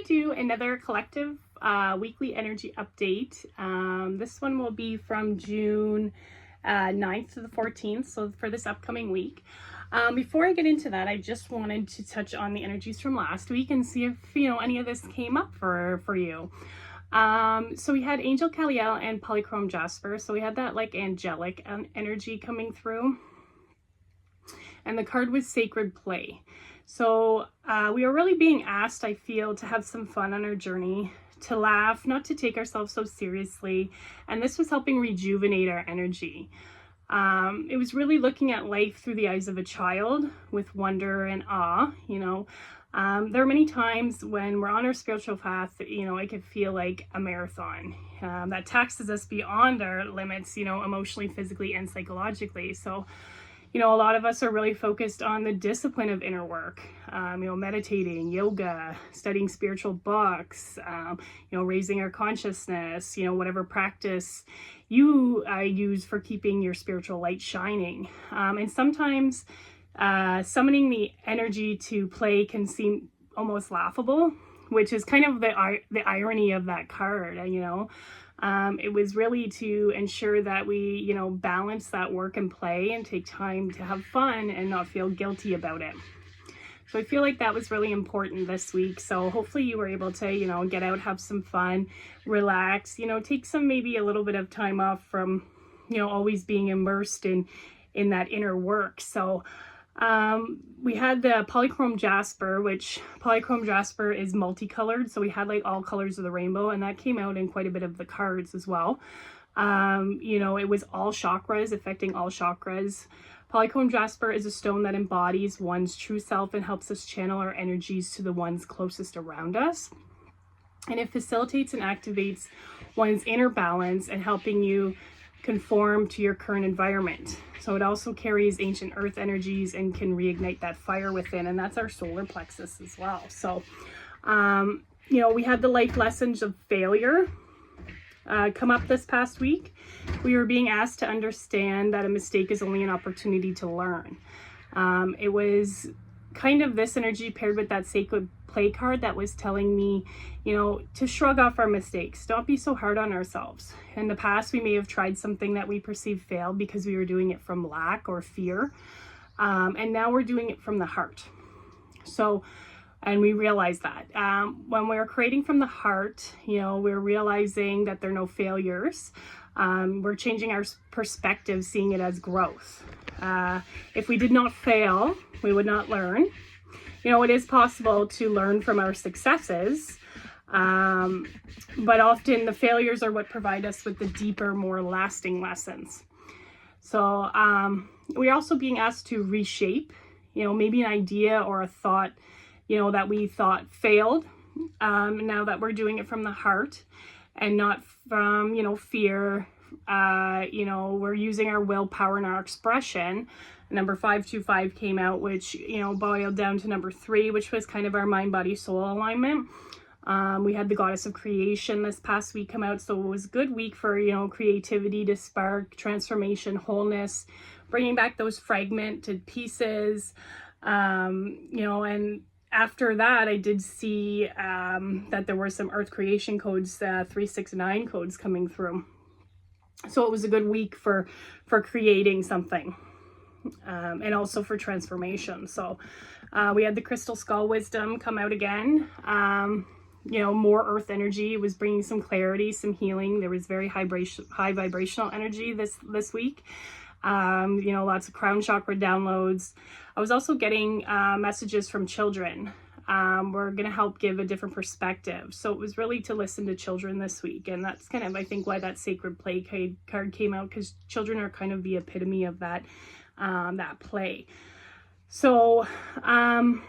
do another collective weekly energy update. This one will be from June 9th to the 14th, so for this upcoming week. Before I get into that, I just wanted to touch on the energies from last week and see if, any of this came up for you. So we had Angel Kaliel and Polychrome Jasper. So we had that like angelic energy coming through. And the card was Sacred Play. So we are really being asked, I feel, to have some fun on our journey, to laugh, not to take ourselves so seriously. And this was helping rejuvenate our energy. It was really looking at life through the eyes of a child with wonder and awe. There are many times when we're on our spiritual path, it could feel like a marathon that taxes us beyond our limits, emotionally, physically, and psychologically. So, a lot of us are really focused on the discipline of inner work, meditating, yoga, studying spiritual books, raising our consciousness, whatever practice you use for keeping your spiritual light shining. And sometimes summoning the energy to play can seem almost laughable, which is kind of the irony of that card, It was really to ensure that we, balance that work and play and take time to have fun and not feel guilty about it. So I feel like that was really important this week. So hopefully you were able to, get out, have some fun, relax, take maybe a little bit of time off from, always being immersed in that inner work. So we had the Polychrome Jasper, which Polychrome Jasper is multicolored. So we had like all colors of the rainbow, and that came out in quite a bit of the cards as well. It was all chakras, affecting all chakras. Polychrome Jasper is a stone that embodies one's true self and helps us channel our energies to the ones closest around us. And it facilitates and activates one's inner balance and helping you conform to your current environment. So it also carries ancient earth energies and can reignite that fire within, and that's our solar plexus as well. So, we had the life lessons of failure come up this past week. We were being asked to understand that a mistake is only an opportunity to learn. It was kind of this energy paired with that Sacred Play card that was telling me, to shrug off our mistakes, don't be so hard on ourselves. In the past, we may have tried something that we perceived failed because we were doing it from lack or fear. And now we're doing it from the heart. So, and we realize that when we're creating from the heart, we're realizing that there are no failures. We're changing our perspective, seeing it as growth. If we did not fail, we would not learn. It is possible to learn from our successes, but often the failures are what provide us with the deeper, more lasting lessons. So we're also being asked to reshape, maybe an idea or a thought, that we thought failed. Now that we're doing it from the heart and not from, fear, we're using our willpower and our expression. Number 525 came out, which, boiled down to number 3, which was kind of our mind, body, soul alignment. We had the Goddess of Creation this past week come out. So it was a good week for, creativity to spark transformation, wholeness, bringing back those fragmented pieces, and after that, I did see that there were some Earth Creation codes, 369 codes coming through. So it was a good week for creating something. And also for transformation. So we had the Crystal Skull Wisdom come out again. More earth energy. It was bringing some clarity, some healing. There was very high vibrational energy this week. Lots of crown chakra downloads. I was also getting messages from children. We're going to help give a different perspective. So it was really to listen to children this week. And that's kind of, I think, why that Sacred Play card came out, because children are kind of the epitome of that play. So, and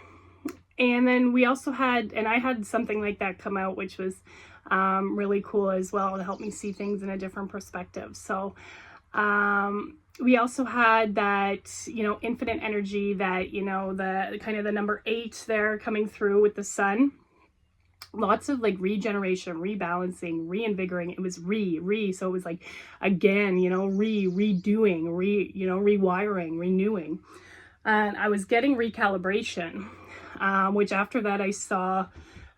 then we also had, and I had something like that come out, which was really cool as well to help me see things in a different perspective. So, we also had that, infinite energy that, the kind of the number 8 there coming through with the sun. Lots of like regeneration, rebalancing, reinvigorating. It was so it was like, again, redoing, rewiring, renewing. And I was getting recalibration, which after that I saw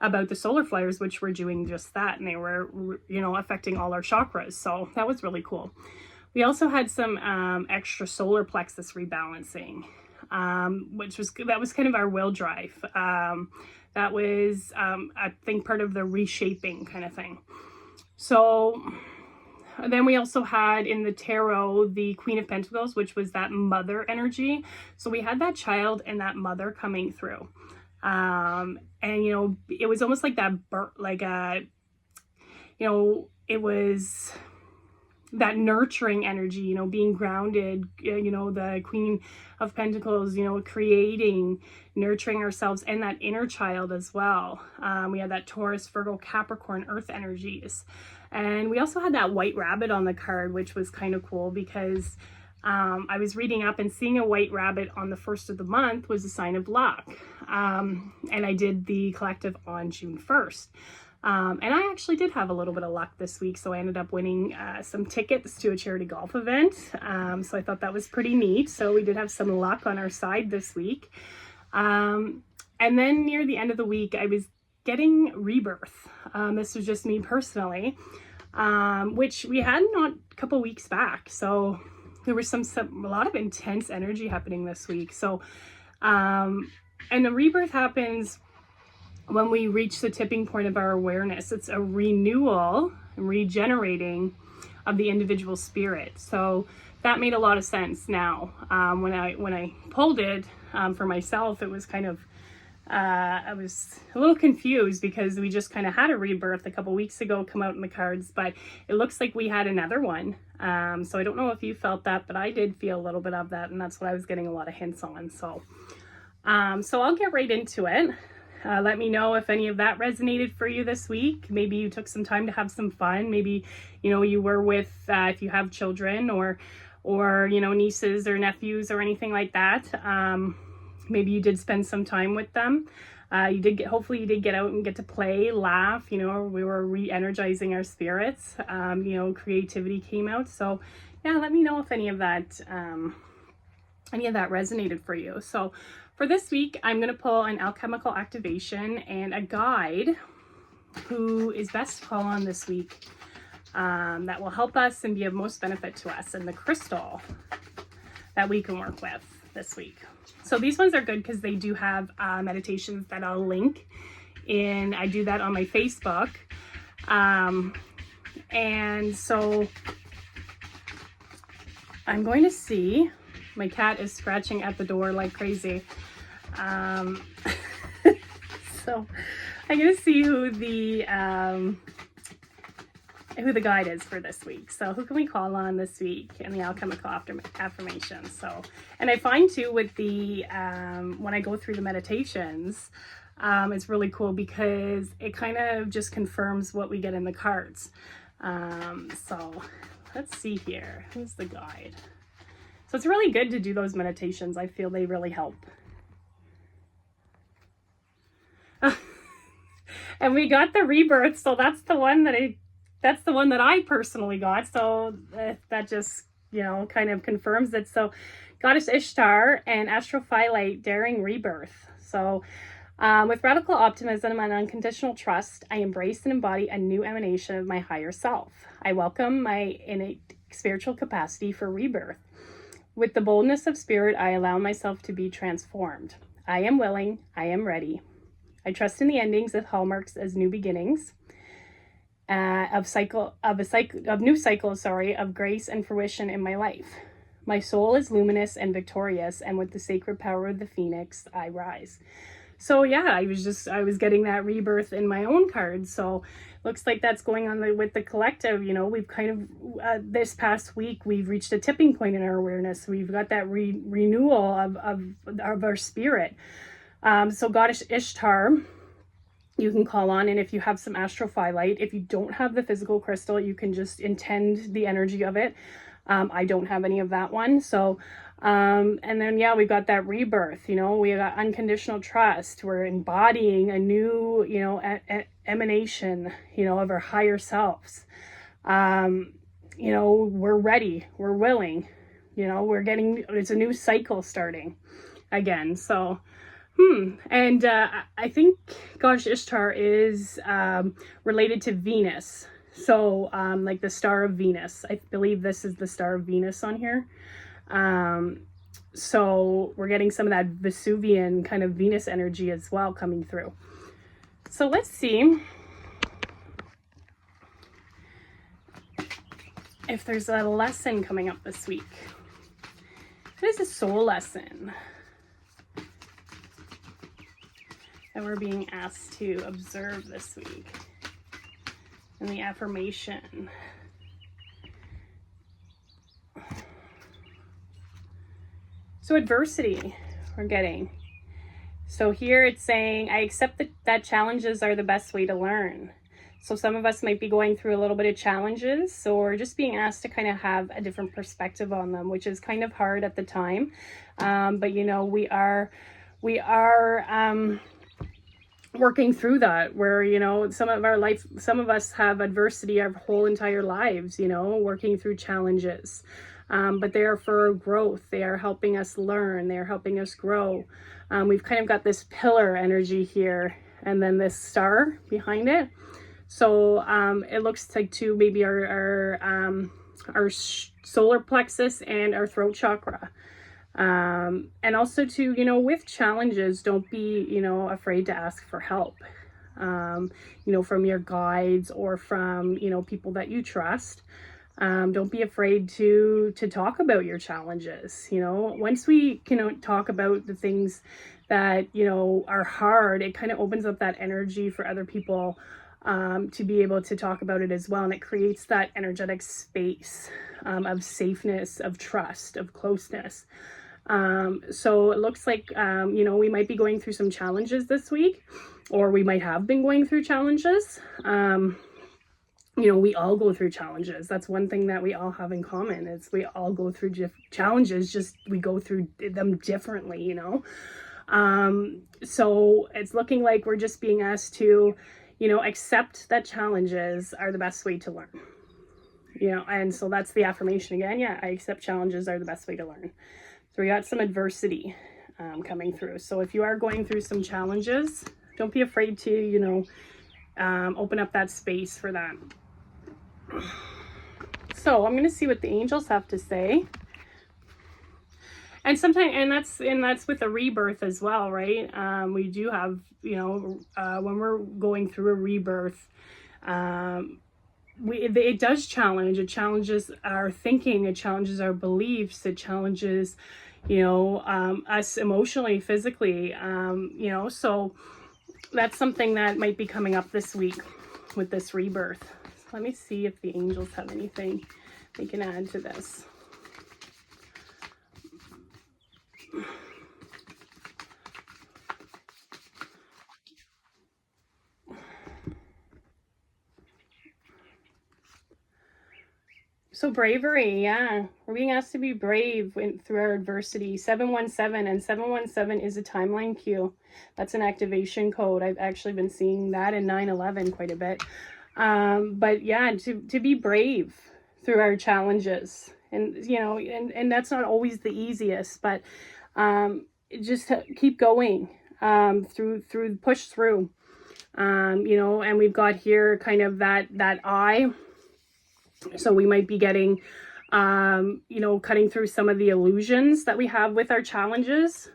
about the solar flares, which were doing just that, and they were, you know, affecting all our chakras. So that was really cool. We also had some extra solar plexus rebalancing, that was kind of our will drive. That was, I think, part of the reshaping kind of thing. So then we also had in the tarot the Queen of Pentacles, which was that mother energy. So we had that child and that mother coming through. And, you know, it was almost like that, you know, it was that nurturing energy, you know, being grounded, you know, the Queen of Pentacles, you know, creating, nurturing ourselves, and that inner child as well. We had that Taurus, Virgo, Capricorn, Earth energies. And we also had that white rabbit on the card, which was kind of cool because I was reading up and seeing a white rabbit on the 1st of the month was a sign of luck. And I did the collective on June 1st. And I actually did have a little bit of luck this week, so I ended up winning some tickets to a charity golf event. So I thought that was pretty neat. So we did have some luck on our side this week. And then near the end of the week, I was getting rebirth. This was just me personally, which we had not a couple weeks back. So there was a lot of intense energy happening this week. So, and the rebirth happens when we reach the tipping point of our awareness. It's a renewal and regenerating of the individual spirit. So that made a lot of sense now. When I pulled it for myself, it was kind of, I was a little confused because we just kind of had a rebirth a couple weeks ago come out in the cards, but it looks like we had another one. So I don't know if you felt that, but I did feel a little bit of that, and that's what I was getting a lot of hints on. So, so I'll get right into it. Let me know if any of that resonated for you this week. Maybe you took some time to have some fun. Maybe, you know, you were with, if you have children or, you know, nieces or nephews or anything like that. Maybe you did spend some time with them. Hopefully you did get out and get to play, laugh, you know, we were re-energizing our spirits. You know, creativity came out. So yeah, let me know if any of that resonated for you. So for this week, I'm going to pull an alchemical activation and a guide who is best to call on this week, that will help us and be of most benefit to us, and the crystal that we can work with this week. So these ones are good because they do have meditations that I'll link in. I do that on my Facebook. And so I'm going to see, my cat is scratching at the door like crazy. So I'm going to see who the guide is for this week. So who can we call on this week in the alchemical affirmation? So, and I find too with the, when I go through the meditations, it's really cool because it kind of just confirms what we get in the cards. So let's see here. Who's the guide? So it's really good to do those meditations. I feel they really help. And we got the rebirth. So that's the one that I personally got. So that just, you know, kind of confirms it. So Goddess Ishtar and Astrophyllite daring rebirth. So with radical optimism and unconditional trust, I embrace and embody a new emanation of my higher self. I welcome my innate spiritual capacity for rebirth. With the boldness of spirit, I allow myself to be transformed. I am willing. I am ready. I trust in the endings of hallmarks as new beginnings. Of new cycles, of grace and fruition in my life. My soul is luminous and victorious, and with the sacred power of the phoenix, I rise. So yeah, I was getting that rebirth in my own cards. So looks like that's going on with the collective. You know, we've kind of, this past week, we've reached a tipping point in our awareness. We've got that renewal of our spirit. So Goddess Ishtar, you can call on, and if you have some astrophyllite, if you don't have the physical crystal, you can just intend the energy of it. I don't have any of that one. So, and then, yeah, we've got that rebirth, you know, we got unconditional trust. We're embodying a new, you know, emanation, you know, of our higher selves. You know, we're ready, we're willing, you know, it's a new cycle starting again. So And I think goddess Ishtar is related to Venus. So like the star of Venus. I believe this is the star of Venus on here. So we're getting some of that Vesuvian kind of Venus energy as well coming through. So let's see if there's a lesson coming up this week. What is a soul lesson that we're being asked to observe this week? And the affirmation. So adversity we're getting. So here it's saying, I accept that challenges are the best way to learn. So some of us might be going through a little bit of challenges, so we're just being asked to kind of have a different perspective on them, which is kind of hard at the time. But you know, we are working through that, where, you know, some of us have adversity our whole entire lives, you know, working through challenges. But they are for growth. They are helping us learn. They are helping us grow. We've kind of got this pillar energy here, and then this star behind it. So it looks like to maybe our solar plexus and our throat chakra. And also to, you know, with challenges, don't be, you know, afraid to ask for help, you know, from your guides or from, you know, people that you trust. Don't be afraid to talk about your challenges. You know, once we can talk about the things that, you know, are hard, it kind of opens up that energy for other people to be able to talk about it as well. And it creates that energetic space of safeness, of trust, of closeness. So it looks like, you know, we might be going through some challenges this week, or we might have been going through challenges. You know, we all go through challenges. That's one thing that we all have in common, is we all go through challenges, just we go through them differently, you know. So it's looking like we're just being asked to, you know, accept that challenges are the best way to learn. You know, and so that's the affirmation again. Yeah, I accept challenges are the best way to learn. So we got some adversity coming through. So if you are going through some challenges, don't be afraid to, you know, open up that space for that. So I'm going to see what the angels have to say. And sometimes, and that's with a rebirth as well, right? We do have, you know, when we're going through a rebirth, it does challenge. It challenges our thinking. It challenges our beliefs. It challenges, you know, us emotionally, physically, you know. So that's something that might be coming up this week with this rebirth. So let me see if the angels have anything they can add to this. So bravery, yeah. We're being asked to be brave through our adversity. 717, and 717 is a timeline cue. That's an activation code. I've actually been seeing that in 9/11 quite a bit. But yeah, to be brave through our challenges. And, you know, and that's not always the easiest, but just keep going push through. You know, and we've got here kind of that eye. So we might be getting, you know, cutting through some of the illusions that we have with our challenges.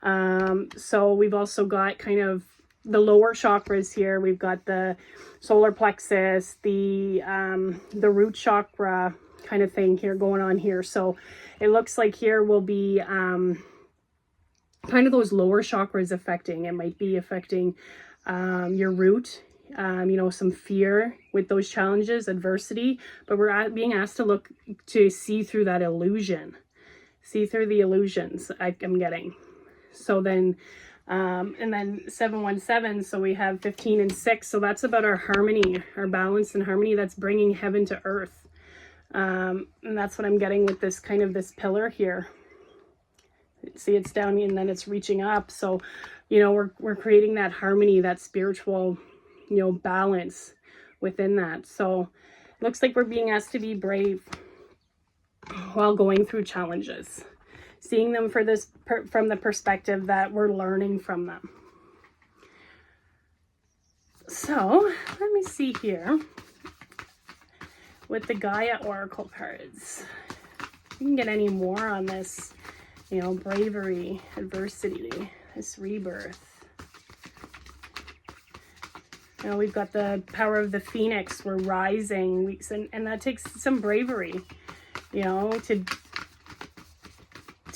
So we've also got kind of the lower chakras here. We've got the solar plexus, the root chakra kind of thing here going on here. So it looks like here will be kind of those lower chakras affecting. It might be affecting your root. You know, some fear with those challenges, adversity, but we're being asked to look to see through that illusion, see through the illusions I'm getting. So then, and then 717, so we have 15 and 6, so that's about our harmony, our balance and harmony. That's bringing heaven to earth. And that's what I'm getting with this kind of this pillar here. See, it's down and then it's reaching up. So, you know, we're creating that harmony, that spiritual, you know, balance within that. So it looks like we're being asked to be brave while going through challenges. seeing them from the perspective that we're learning from them. So let me see here with the Gaia Oracle cards. If you can get any more on this, you know, bravery, adversity, this rebirth. You know, we've got the power of the phoenix. We're rising, and that takes some bravery, you know, to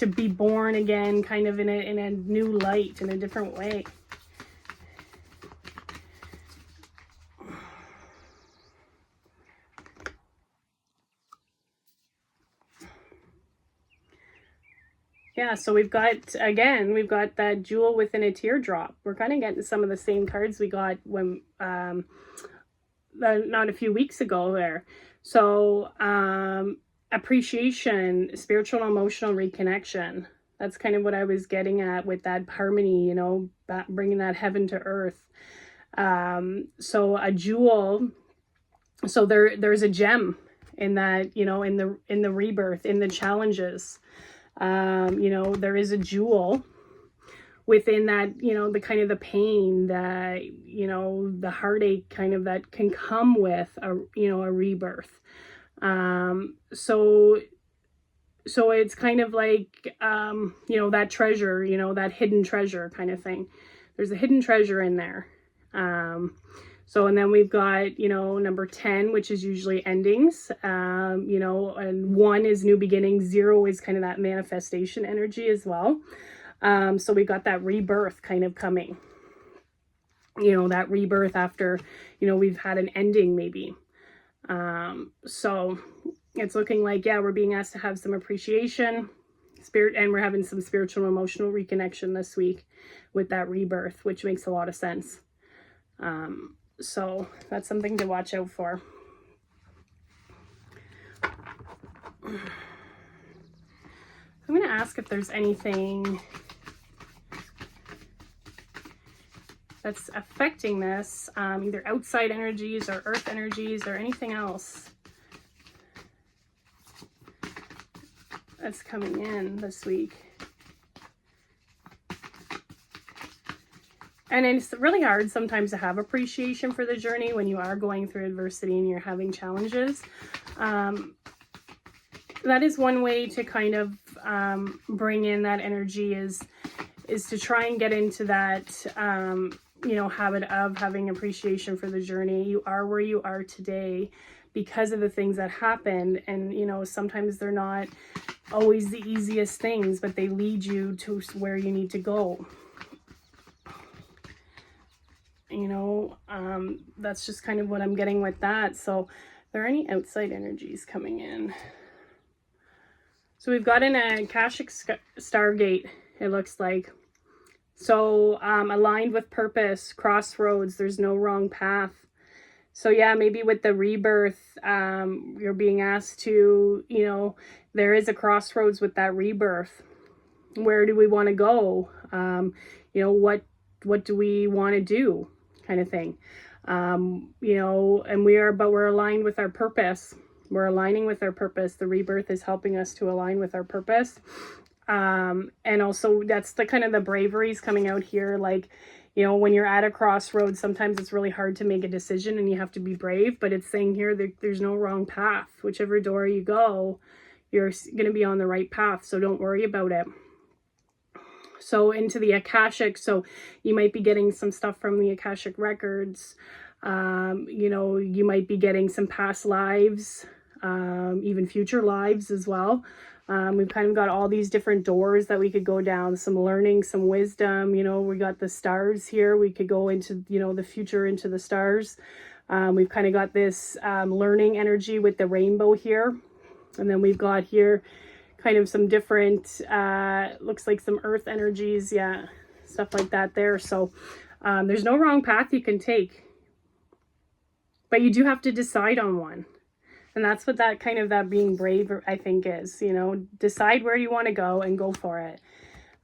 be born again, kind of in a new light, in a different way. Yeah, so we've got that jewel within a teardrop. We're kind of getting some of the same cards we got when, not a few weeks ago there. So, appreciation, spiritual and emotional reconnection. That's kind of what I was getting at with that harmony, you know, bringing that heaven to earth. So a jewel, so there's a gem in that, you know, in the rebirth, in the challenges. You know, there is a jewel within that, you know, the kind of the pain, that, you know, the heartache kind of that can come with a, you know, a rebirth. So it's kind of like, you know, that treasure, you know, that hidden treasure kind of thing. There's a hidden treasure in there. So, and then we've got, you know, number 10, which is usually endings, you know, and 1 is new beginnings, 0 is kind of that manifestation energy as well. So we got that rebirth kind of coming, you know, that rebirth after, you know, we've had an ending maybe. So it's looking like, yeah, we're being asked to have some appreciation, and we're having some spiritual and emotional reconnection this week with that rebirth, which makes a lot of sense. So that's something to watch out for. I'm going to ask if there's anything that's affecting this, either outside energies or earth energies or anything else that's coming in this week. And it's really hard sometimes to have appreciation for the journey when you are going through adversity and you're having challenges. That is one way to kind of bring in that energy is to try and get into that, you know, habit of having appreciation for the journey. You are where you are today because of the things that happened. And, you know, sometimes they're not always the easiest things, but they lead you to where you need to go. You know, that's just kind of what I'm getting with that. So are there any outside energies coming in? So we've got an Akashic stargate, it looks like. So aligned with purpose, crossroads, there's no wrong path. So yeah, maybe with the rebirth, you're being asked to, you know, there is a crossroads with that rebirth. Where do we want to go? You know, what do we want to do? Kind of thing. You know, and we're aligned with our purpose. We're aligning with our purpose. The rebirth is helping us to align with our purpose. And also that's the kind of the braveries coming out here. Like, you know, when you're at a crossroads, sometimes it's really hard to make a decision and you have to be brave, but it's saying here that there's no wrong path. Whichever door you go, you're going to be on the right path. So don't worry about it. So into the Akashic, so you might be getting some stuff from the Akashic records. You know, you might be getting some past lives, even future lives as well. We've kind of got all these different doors that we could go down, some learning, some wisdom. You know, we got the stars here. We could go into, you know, the future, into the stars. We've kind of got this learning energy with the rainbow here. And then we've got here kind of some different, looks like some earth energies, yeah, stuff like that there. So there's no wrong path you can take, but you do have to decide on one. And that's what that kind of that being brave, I think, is, you know, decide where you want to go and go for it.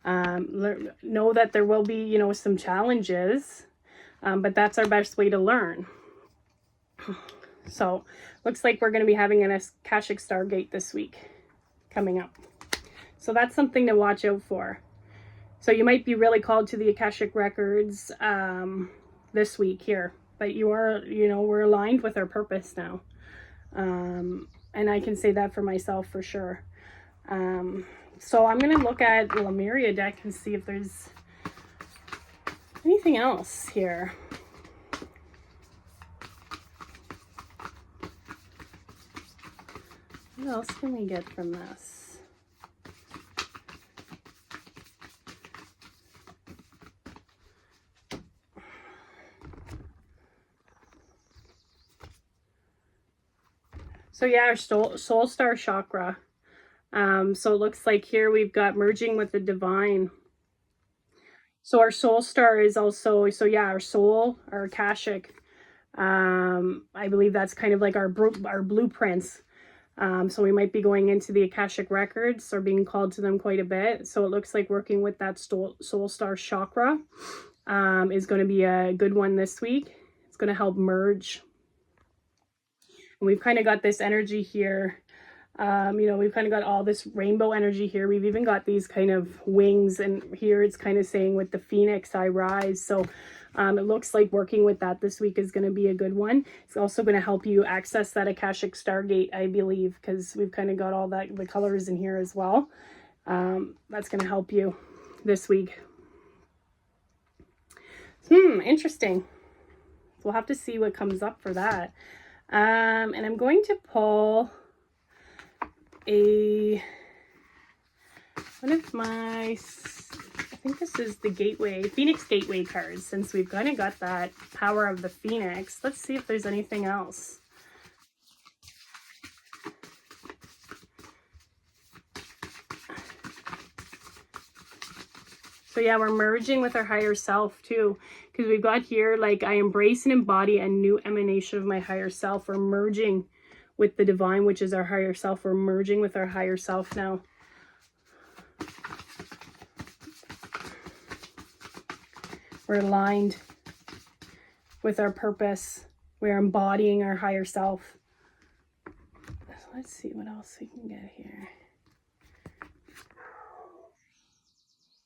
Know that there will be, you know, some challenges, but that's our best way to learn. So looks like we're going to be having an Akashic Stargate this week coming up. So that's something to watch out for. So you might be really called to the Akashic records this week here, but you are, you know, we're aligned with our purpose now. And I can say that for myself for sure. So I'm going to look at the Lemuria deck and see if there's anything else here. What else can we get from this? So yeah, our soul star chakra. So it looks like here we've got merging with the divine. So our soul star is also, so yeah, our soul, our Akashic. I believe that's kind of like our blueprints. So we might be going into the Akashic records or being called to them quite a bit. So it looks like working with that soul star chakra is going to be a good one this week. It's going to help merge. And we've kind of got this energy here. You know, we've kind of got all this rainbow energy here. We've even got these kind of wings, and here it's kind of saying with the phoenix, I rise. So it looks like working with that this week is going to be a good one. It's also going to help you access that Akashic stargate, I believe, because we've kind of got all that, the colors in here as well. That's going to help you this week. Interesting. We'll have to see what comes up for that. And I'm going to pull one of my, I think this is the Gateway, Phoenix Gateway cards, since we've kind of got that power of the Phoenix. Let's see if there's anything else. So yeah, we're merging with our higher self too, because we've got here, like, I embrace and embody a new emanation of my higher self. We're merging with the divine, which is our higher self. We're merging with our higher self now. We're aligned with our purpose. We're embodying our higher self. So let's see what else we can get here.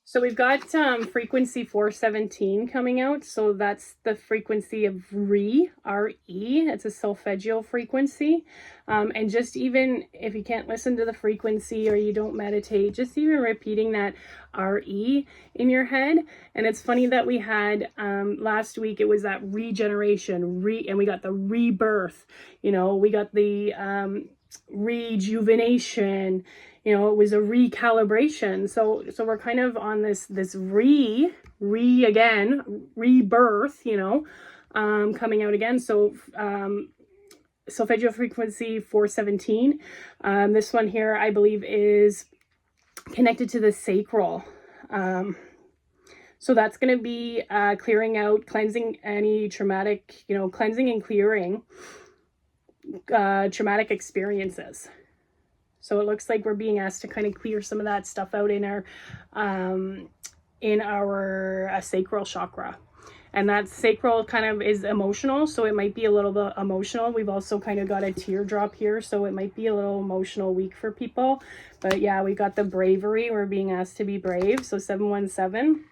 So we've got frequency 417 coming out. So that's the frequency of Re, R-E. It's a Solfeggio frequency. And just even if you can't listen to the frequency or you don't meditate, just even repeating that R-E in your head. And it's funny that we had last week, it was that regeneration, and we got the rebirth, you know, we got the rejuvenation, you know, it was a recalibration. So we're kind of on this rebirth, you know, coming out again. So Solfeggio frequency 417. This one here, I believe, is connected to the sacral. So that's going to be clearing out, cleansing any traumatic, you know, cleansing and clearing traumatic experiences. So it looks like we're being asked to kind of clear some of that stuff out in our sacral chakra. And that sacral kind of is emotional, so it might be a little bit emotional. We've also kind of got a teardrop here, so it might be a little emotional week for people. But yeah, we got the bravery. We're being asked to be brave, so 717.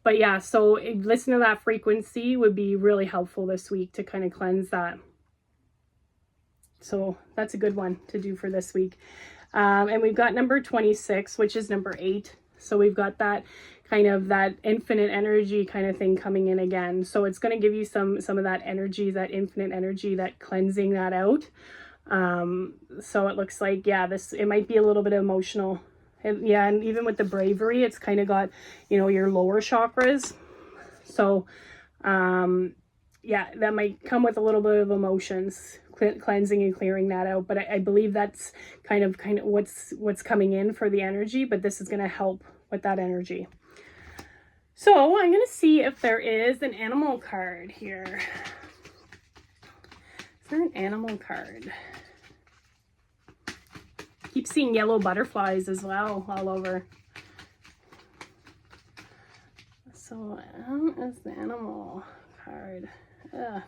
But yeah, so listen to that frequency would be really helpful this week to kind of cleanse that. So that's a good one to do for this week. And we've got number 26, which is number 8. So we've got that kind of that infinite energy kind of thing coming in again. So it's going to give you some of that energy, that infinite energy, that cleansing that out. So it looks like, yeah, it might be a little bit emotional. And yeah, and even with the bravery, it's kind of got, you know, your lower chakras. So, yeah, that might come with a little bit of emotions, cleansing and clearing that out. But I believe that's kind of what's coming in for the energy, but this is going to help with that energy. So I'm going to see if there is an animal card here. Is there an animal card? Keep seeing yellow butterflies as well all over. So is the animal card. Ugh.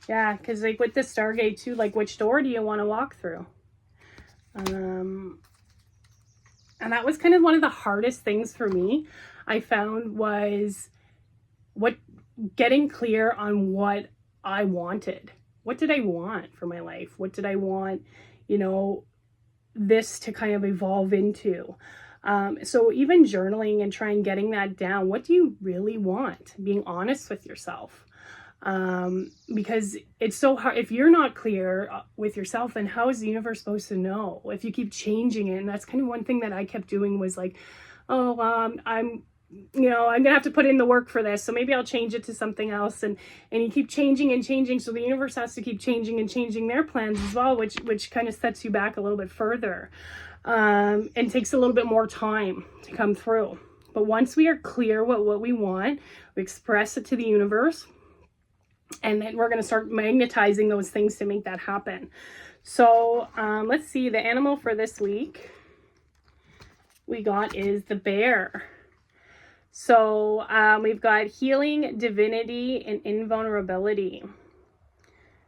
Yeah, because like with the stargate too, like which door do you want to walk through? And that was kind of one of the hardest things for me, I found, was getting clear on what I wanted. What did I want for my life? What did I want, you know, this to kind of evolve into? So even journaling and trying getting that down. What do you really want? Being honest with yourself. Because it's so hard. If you're not clear with yourself, then how is the universe supposed to know? If you keep changing it, and that's kind of one thing that I kept doing was like, oh, I'm gonna have to put in the work for this, so maybe I'll change it to something else, and you keep changing and changing, so the universe has to keep changing and changing their plans as well, which kind of sets you back a little bit further, and takes a little bit more time to come through. But once we are clear what we want, we express it to the universe, and then we're going to start magnetizing those things to make that happen. So let's see, the animal for this week we got is the bear. So we've got healing, divinity, and invulnerability.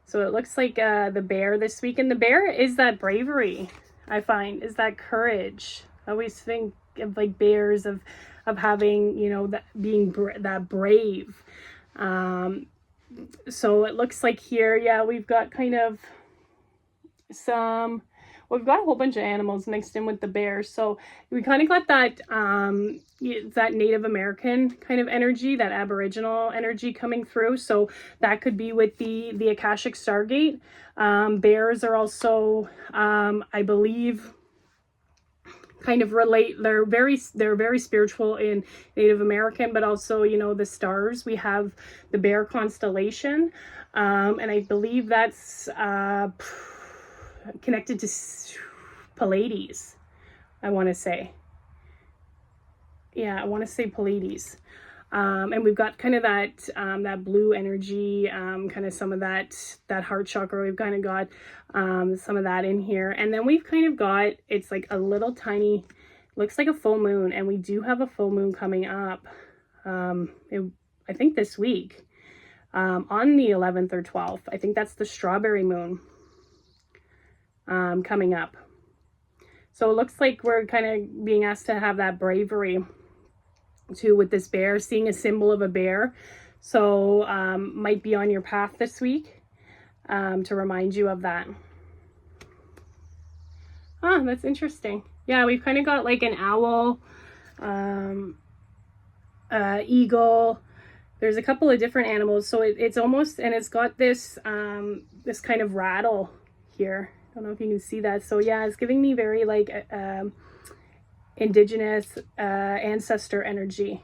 So it looks like the bear this week. And the bear is that bravery, I find, is that courage. I always think of like bears of having, you know, that being that brave. So it looks like here, yeah, we've got kind of we've got a whole bunch of animals mixed in with the bear. So we kind of got that, that Native American kind of energy, that Aboriginal energy coming through. So that could be with the Akashic stargate. Bears are also, I believe, kind of relate. They're very spiritual in Native American, but also, you know, the stars. We have the bear constellation, and I believe that's connected to Pleiades, I want to say. Yeah, I want to say Pleiades. And we've got kind of that that blue energy, kind of some of that heart chakra. We've kind of got some of that in here. And then we've kind of got, it's like a little tiny, looks like a full moon. And we do have a full moon coming up, I think this week, on the 11th or 12th. I think that's the strawberry moon coming up. So it looks like we're kind of being asked to have that bravery too with this bear, seeing a symbol of a bear. So might be on your path this week to remind you of that. Ah, that's interesting. Yeah, we've kind of got like an owl, eagle. There's a couple of different animals. So it's almost, and it's got this this kind of rattle here. I don't know if you can see that. So yeah, it's giving me very like indigenous ancestor energy,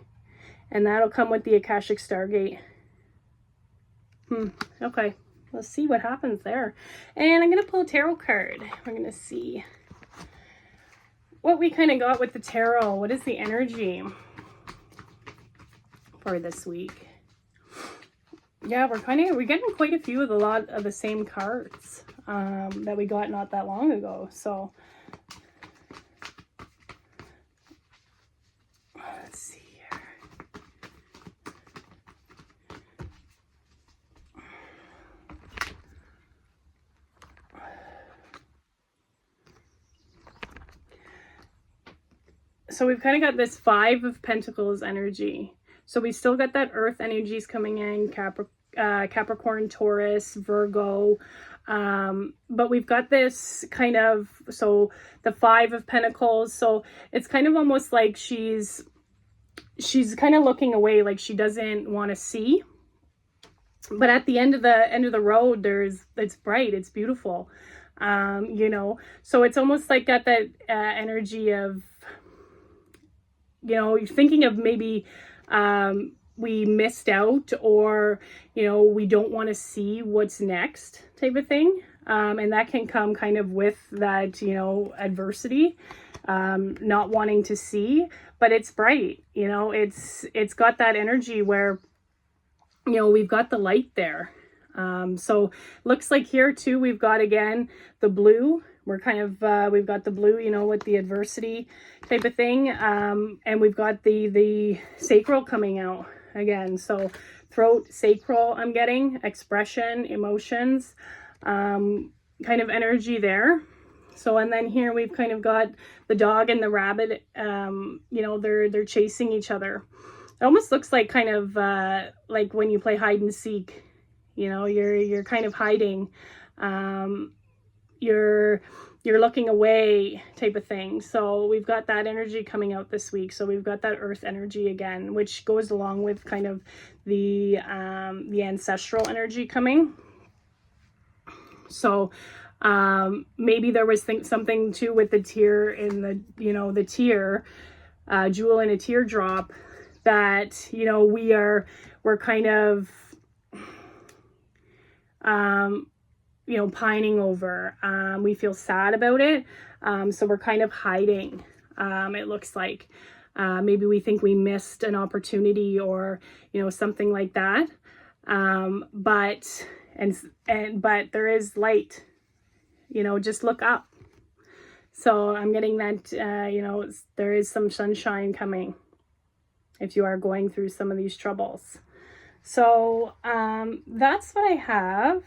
and that'll come with the Akashic stargate. Okay, let's see what happens there. And I'm gonna pull a tarot card. We're gonna see what we kind of got with the tarot. What is the energy for this week? Yeah, we're getting quite a few of a lot of the same cards that we got not that long ago. So let's see here. So we've kind of got this 5 of Pentacles energy. So we still got that earth energies coming in, Capricorn, Taurus, Virgo. But we've got this kind of, so the 5 of Pentacles. So it's kind of almost like she's kind of looking away, like she doesn't want to see. But at the end of the road, it's bright, it's beautiful. You know, so it's almost like got that energy of, you know, you're thinking of maybe we missed out, or, you know, we don't want to see what's next type of thing. And that can come kind of with that, you know, adversity, not wanting to see, but it's bright, you know, it's got that energy where, you know, we've got the light there. So looks like here too, we've got again the blue. We're kind of we've got the blue, you know, with the adversity type of thing, and we've got the sacral coming out again. So throat, sacral, I'm getting expression, emotions, kind of energy there. So, and then here we've kind of got the dog and the rabbit, you know, they're chasing each other. It almost looks like kind of like when you play hide and seek, you know, you're kind of hiding, you're looking away type of thing. So we've got that energy coming out this week. So we've got that earth energy again, which goes along with kind of the ancestral energy coming. So maybe there was something too with the tear in the, you know, the tear, jewel in a teardrop, that, you know, we're kind of, you know, pining over. We feel sad about it. So we're kind of hiding. It looks like, maybe we think we missed an opportunity or, you know, something like that. But there is light, you know, just look up. So I'm getting that, you know, there is some sunshine coming if you are going through some of these troubles. So that's what I have.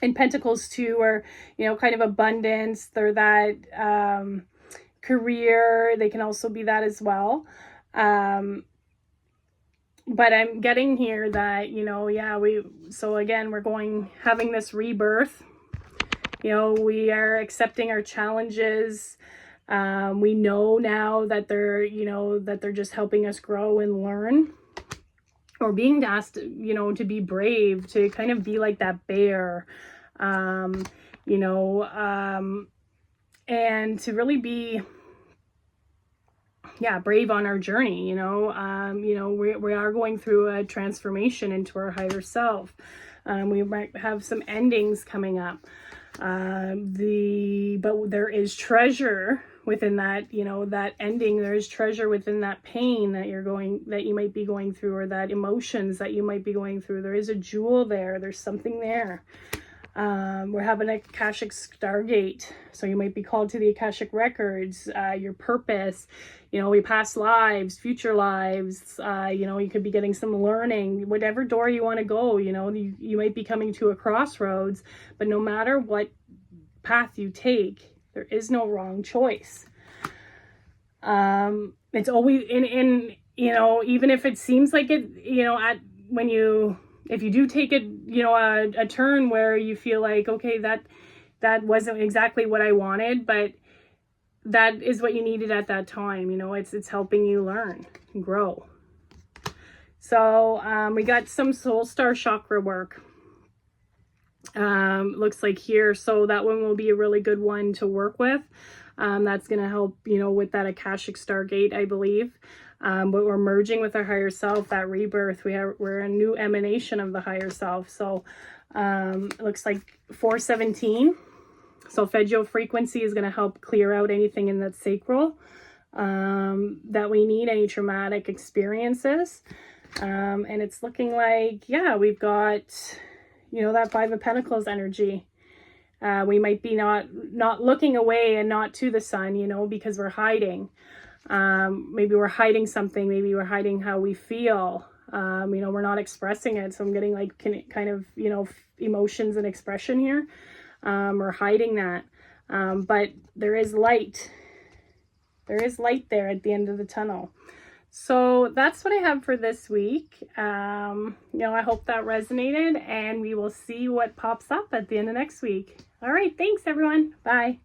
In Pentacles too, or, you know, kind of abundance, they're that career, they can also be that as well. But I'm getting here that, you know, yeah, so again, we're having this rebirth. You know, we are accepting our challenges. We know now that they're, you know, that they're just helping us grow and learn, or being asked, you know, to be brave, to kind of be like that bear, you know, and to really be, yeah, brave on our journey. You know, we are going through a transformation into our higher self. We might have some endings coming up. But there is treasure within that, you know, that ending. There is treasure within that pain that you might be going through, or that emotions that you might be going through. There is a jewel there. There's something there. We're having a Akashic stargate. So you might be called to the Akashic records, your purpose, you know, your past lives, future lives, you know, you could be getting some learning, whatever door you want to go, you know, you might be coming to a crossroads, but no matter what path you take, there is no wrong choice. It's always in, you know, even if it seems like it, you know, if you do take it, you know, a turn where you feel like, okay, that wasn't exactly what I wanted, but that is what you needed at that time. You know, it's helping you learn and grow. So we got some soul star chakra work. Looks like here. So that one will be a really good one to work with. That's going to help, you know, with that Akashic stargate, I believe. But we're merging with our higher self, that rebirth. We're a new emanation of the higher self. So it looks like 417. Solfeggio frequency is going to help clear out anything in that sacral that we need, any traumatic experiences. And it's looking like, yeah, we've got, you know, that Five of Pentacles energy. We might be not looking away and not to the sun, you know, because we're hiding. Maybe we're hiding something. Maybe we're hiding how we feel. You know, we're not expressing it. So I'm getting like kind of, you know, emotions and expression here. We're hiding that. But there is light. There is light there at the end of the tunnel. So that's what I have for this week. You know, I hope that resonated, and we will see what pops up at the end of next week. All right. Thanks, everyone. Bye.